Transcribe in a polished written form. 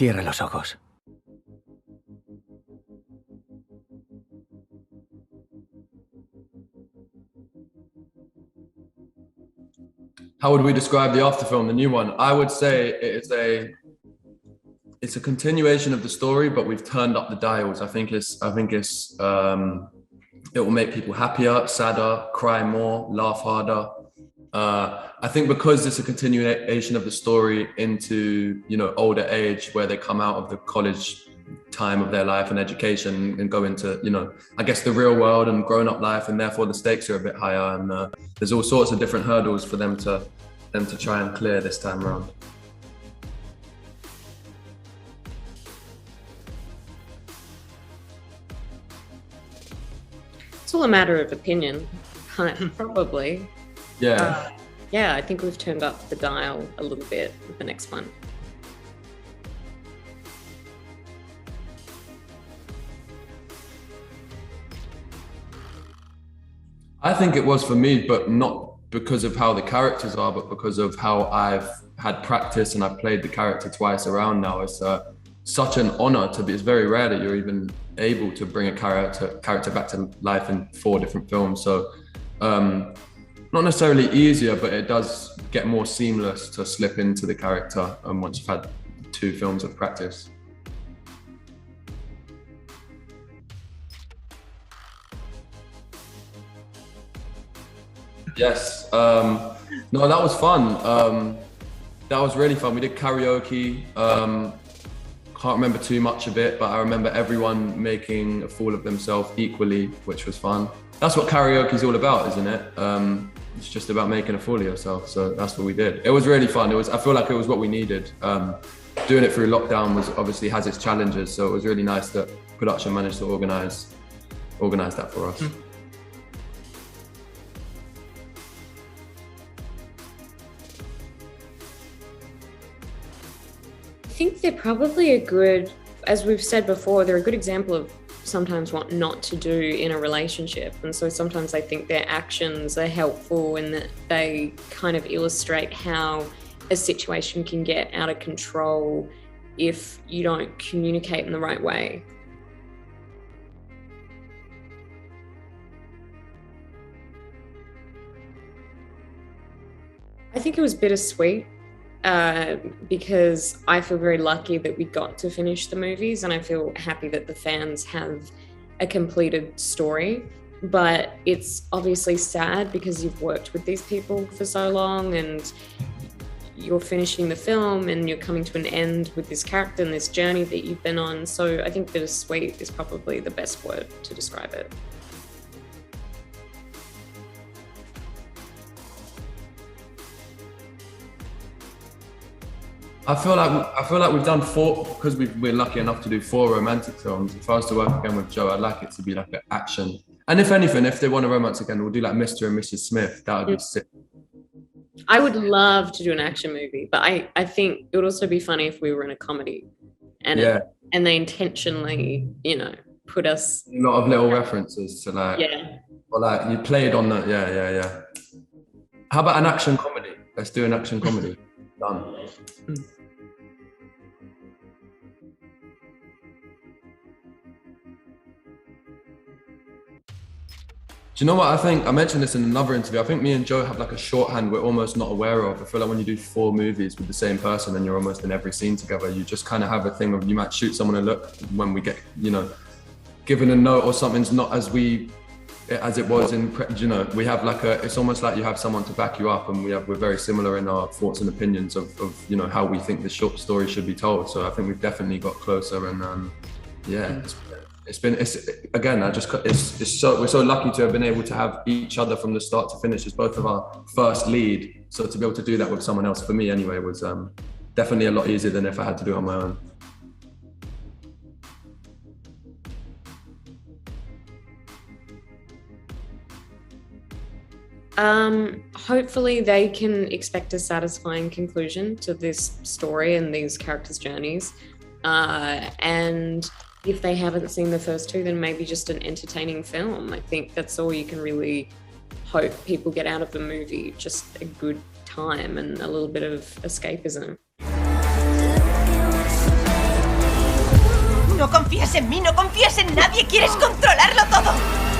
Cierra los ojos. How would we describe the after film, the new one? I would say it's a continuation of the story, but we've turned up the dials. I think it will make people happier, sadder, cry more, laugh harder. I think because it's a continuation of the story into, you know, older age, where they come out of the college time of their life and education and go into, you know, I guess the real world and grown up life, and therefore the stakes are a bit higher, and there's all sorts of different hurdles for them to try and clear this time around. It's all a matter of opinion, probably. Yeah. Yeah, I think we've turned up the dial a little bit with the next one. I think it was for me, but not because of how the characters are, but because of how I've had practice and I've played the character twice around now. It's such an honor to be. It's very rare that you're even able to bring a character back to life in 4 different films. So not necessarily easier, but it does get more seamless to slip into the character once you've had 2 films of practice. Yes. No, that was fun. That was really fun. We did karaoke. Can't remember too much of it, but I remember everyone making a fool of themselves equally, which was fun. That's what karaoke is all about, isn't it? It's just about making a fool of yourself. So that's what we did. It was really fun. I feel like it was what we needed. Doing it through lockdown obviously has its challenges. So it was really nice that production managed to organize that for us. I think they're probably a good, as we've said before, they're a good example of sometimes what not to do in a relationship. And so sometimes I think their actions are helpful in that they kind of illustrate how a situation can get out of control if you don't communicate in the right way. I think it was bittersweet. Because I feel very lucky that we got to finish the movies, and I feel happy that the fans have a completed story. But it's obviously sad because you've worked with these people for so long and you're finishing the film and you're coming to an end with this character and this journey that you've been on. So I think bittersweet is probably the best word to describe it. I feel like we've done 4, because we're lucky enough to do 4 romantic films. If I was to work again with Joe, I'd like it to be like an action. And if anything, if they want a romance again, we'll do like Mr. and Mrs. Smith. That would be sick. I would love to do an action movie, but I think it would also be funny if we were in a comedy and and they intentionally, you know, put us. A lot of little references to like, or like you played on the, yeah. How about an action comedy? Let's do an action comedy. Done. Do you know what I think? I mentioned this in another interview. I think me and Joe have like a shorthand we're almost not aware of. I feel like when you do 4 movies with the same person and you're almost in every scene together, you just kind of have a thing of, you might shoot someone a look when we get, you know, given a note or something's not as it was in, you know, we have like it's almost like you have someone to back you up, and we're very similar in our thoughts and opinions of you know, how we think the short story should be told. So I think we've definitely got closer, and we're so lucky to have been able to have each other from the start to finish as both of our first lead. So to be able to do that with someone else, for me anyway, was definitely a lot easier than if I had to do it on my own. Hopefully they can expect a satisfying conclusion to this story and these characters' journeys. And if they haven't seen the first 2, then maybe just an entertaining film. I think that's all you can really hope people get out of the movie, just a good time and a little bit of escapism. No confías en mí, no confías en nadie, quieres controlarlo todo.